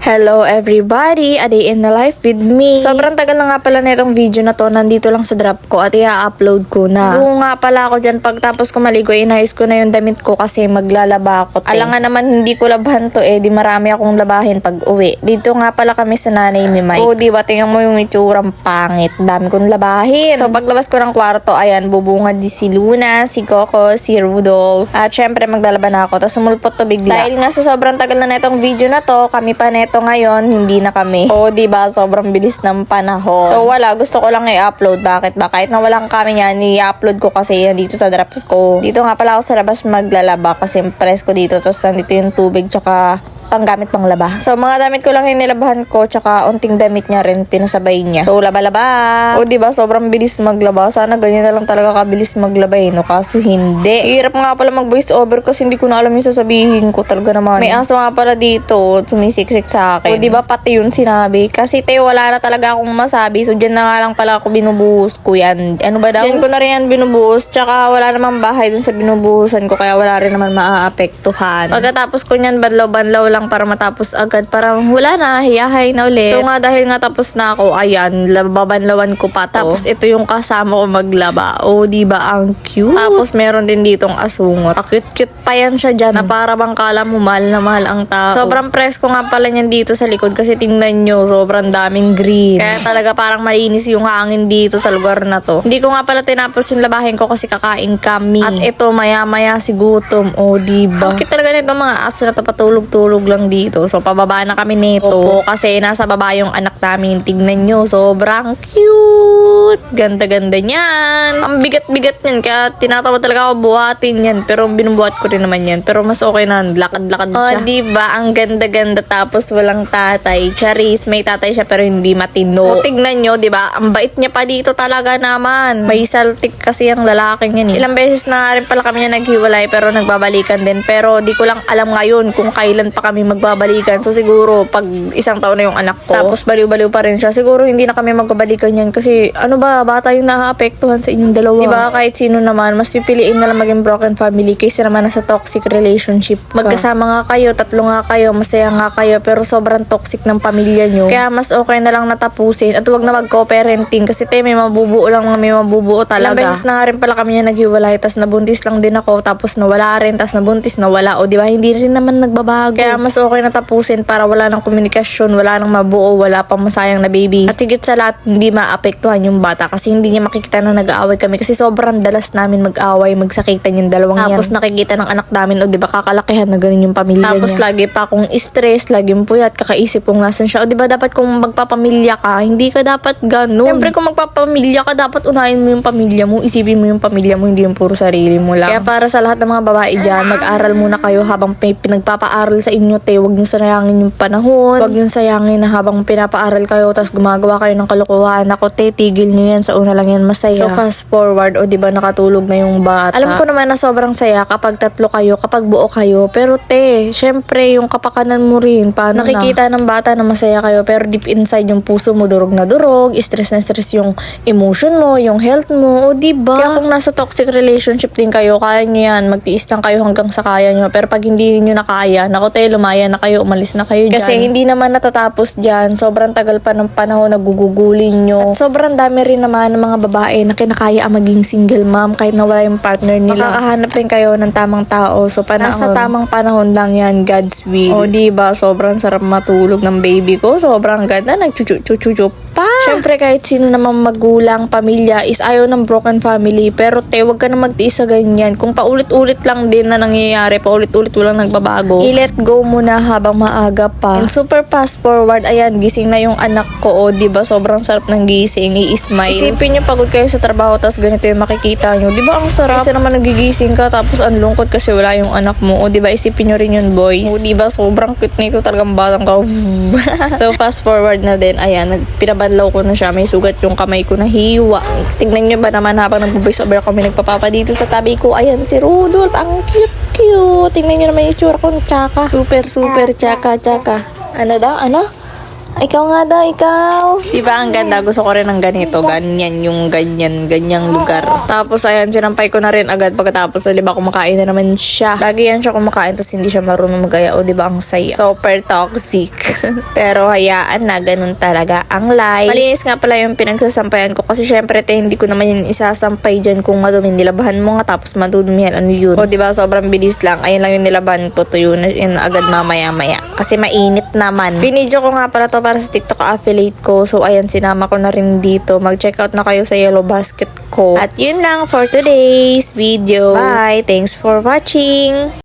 Hello everybody! A day in the life with me. Sobrang tagal na nga pala na itong video na to. Nandito lang sa drop ko at i-upload ko na. Buo nga pala ako dyan. Pagtapos ko maligo, inayos ko na yung damit ko kasi maglalaba ako. Alangan naman hindi ko labhan to di marami akong labahin pag uwi. Dito nga pala kami sa nanay ni Mike. Oo, diba? Tingnan mo yung itsurang pangit. Dami kong labahin. So paglabas ko ng kwarto, ayan, bubungad di si Luna, si Coco, si Rudolph. At syempre maglalaba na ako. Tapos sumulpot to bigla. Dahil nga sa sobrang tagal na itong video na to, kami pa neto ngayon, hindi na kami. O, diba? Sobrang bilis ng panahon. So, wala. Gusto ko lang i-upload. Bakit ba? Kahit na walang kami yan, i-upload ko kasi yan dito sa drops ko. Dito nga pala ako sa labas maglalaba kasi press ko dito. Tapos nandito yung tubig tsaka panggamit pang laba. So, mga damit ko lang yung nilabahan ko, tsaka unting damit niya rin, pinasabay niya. So, laba-laba. O, diba? Sobrang bilis maglaba. Sana ganyan na lang talaga kabilis maglaba no? Kaso hindi. Hirap nga pala mag-voice over kasi hindi ko na alam yung sasabihin ko talaga naman. May aso nga pala dito, sumisiksik sa akin. O, diba? Pati yun sinabi. Kasi wala na talaga akong masabi. So, dyan na nga lang pala ako binubuhos ko yan. Ano ba daw? Dyan ko na rin yan binubuhos. Tsaka wala namang bahay dun sa binubuhusan ko, kaya wala rin naman maaapektuhan. Pagkatapos ko nyan, banlaw-banlaw lang para matapos agad. Parang wala na, hiyahay na ulit. So nga dahil nga tapos na ako, ayan, babanlawan ko pa to. Tapos ito yung kasama ko maglaba. O, diba ang cute? Tapos meron din ditong asungot. Cute-cute pa yan siya dyan na para bang kala mo mahal na mahal ang tao. Sobrang presko nga pala niyan dito sa likod kasi tingnan nyo, sobrang daming green. Kaya talaga parang malinis yung hangin dito sa lugar na to. Hindi ko nga pala tinapos yung labahin ko kasi kakain kami. At ito, maya-maya si gutom. O, diba? Ang cute talaga nito mga aso na patulog-tulog lang dito. So, pababa na kami nito. Opo, kasi nasa baba yung anak namin. Tignan nyo, sobrang cute. Ganda-ganda niyan. Ang bigat-bigat niyan. Kaya tinatawa talaga ako buhatin yan. Pero binubuhat ko rin naman yan. Pero mas okay na. Lakad-lakad siya. O, diba? Ang ganda-ganda. Tapos walang tatay. Charis, may tatay siya pero hindi matino. O, tignan nyo, diba? Ang bait niya pa dito talaga naman. May saltik kasi ang lalaking yan. Ilang beses na rin pala kami niya naghiwalay pero nagbabalikan din. Pero di ko lang alam ngayon kung kailan pa kami magbabalikan. So siguro pag isang taon na yung anak ko, tapos baliw-baliw pa rin siya, siguro hindi na kami magbabalikan yan kasi ano ba, bata yung naaapektuhan sa inyong dalawa. Diba kahit sino naman, mas pipiliin na lang maging broken family kaysa naman nasa toxic relationship ka. Magkasama nga kayo, tatlo nga kayo, masaya nga kayo, pero sobrang toxic ng pamilya nyo. Kaya mas okay na lang natapusin at huwag na mag-co-parenting kasi may mabubuo lang, may mabubuo talaga. Ilang beses na nga rin pala kami niya naghiwalay, tas nabuntis lang din ako, tapos nawala rin, tas nabuntis, nawala. O diba, hindi rin naman nagbabago. Kaya mas okay na tapusin para wala nang komunikasyon, wala nang mabuo, wala pang masayang na baby. At higit sa lahat, hindi maapektuhan yung bata kasi hindi niya makikita na nag-aaway kami kasi sobrang dalas namin mag-aaway, magsakitan yung dalawang yan. Tapos nakikita ng anak namin, o diba, kakalakihan na ganun yung pamilya tapos niya. Tapos lagi pa akong stress, laging puyat, kakaisip kung nasan siya. O diba, dapat kung magpapamilya ka, hindi ka dapat ganun. Siyempre kung magpapamilya ka, dapat unahin mo yung pamilya mo, isipin mo yung pamilya mo, hindi yung puro sarili mo lang. Kaya para sa lahat ng mga babae dyan, mag-aral muna kayo habang pinagpapaaral sa inyo, huwag nyo sayangin yung panahon. Huwag nyo sayangin na habang pinapaaral kayo tapos gumagawa kayo ng kalokohan. Ako, tigil nyo yan. Sa una lang yan masaya. So, fast forward. O, diba, nakatulog na yung bata. Alam ko naman na sobrang saya kapag tatlo kayo, kapag buo kayo. Pero, syempre, yung kapakanan mo rin. Paano nakikita ng bata na masaya kayo, pero deep inside yung puso mo, durog na durog. Stress na stress yung emotion mo, yung health mo. O, diba? Kaya kung nasa toxic relationship din kayo, kaya nyo yan. Magtiis lang kayo hanggang sa kaya nyo. Pero pag hindi nyo na kaya, naku, lumaya na kayo, umalis na kayo dyan. Kasi hindi naman natatapos dyan. Sobrang tagal pa ng panahon na gugugulin nyo. At sobrang dami rin naman ng mga babae na kinakaya ang maging single mom kahit nawala yung partner nila. Makakahanap rin kayo ng tamang tao. So, nasa tamang panahon lang yan, God's will. O, diba? Sobrang sarap matulog ng baby ko. Sobrang ganda. Nagchuchuchuchuchup pa. Siyempre, kahit sino namang magulang, pamilya, is ayaw ng broken family. Pero, wag ka na magtiis sa ganyan. Kung paulit-ulit lang din na nangyayari, paulit-ulit walang nagbabago, i-let go muna habang maaga pa. And super fast forward, ayan, gising na yung anak ko, o diba, sobrang sarap ng gising, i-smile. Isipin nyo, pagod kayo sa trabaho, tapos ganito yung makikita nyo, diba, ang sarap. Kasi naman nagigising ka, tapos ang lungkot kasi wala yung anak mo, o diba, isipin nyo rin yun, boys. O diba, sobrang cute nito, talagang batang ka. So, fast forward na din, ayan, pinabadlaw ko na siya, may sugat yung kamay ko na hiwa. Tignan nyo ba naman habang nag-voice over kami nagpapapa dito sa tabi ko, ayan, si Rudolph, ang cute. Tingnan nyo naman yung tsura ko, tsaka. Super, tsaka. Ano daw? Ano? Ikaw nga daw, ikaw. Diba ang ganda? Gusto ko rin ng ganito. Ganyan yung ganyang lugar. Tapos ayan, sinampay ko na rin agad pagkatapos. So, diba kumakain na naman siya. Lagi yan siya kumakain tapos hindi siya marunong magaya. O diba ang saya? Super toxic. Pero hayaan na, ganun talaga ang life. Malinis nga pala yung pinagsasampayan ko kasi syempre hindi ko naman yun isasampay dyan kung madumi. Nilabahan mo nga tapos madudumihan. Ano yun? O diba sobrang bilis lang. Ayun lang yung nilabahan ko. Tuyo na yun agad mamaya-maya. Kasi mainit naman. Pinidyo ko nga pala to para sa TikTok affiliate ko. So, ayan, sinama ko na rin dito. Mag-check out na kayo sa Yellow Basket ko. At yun lang for today's video. Bye! Thanks for watching!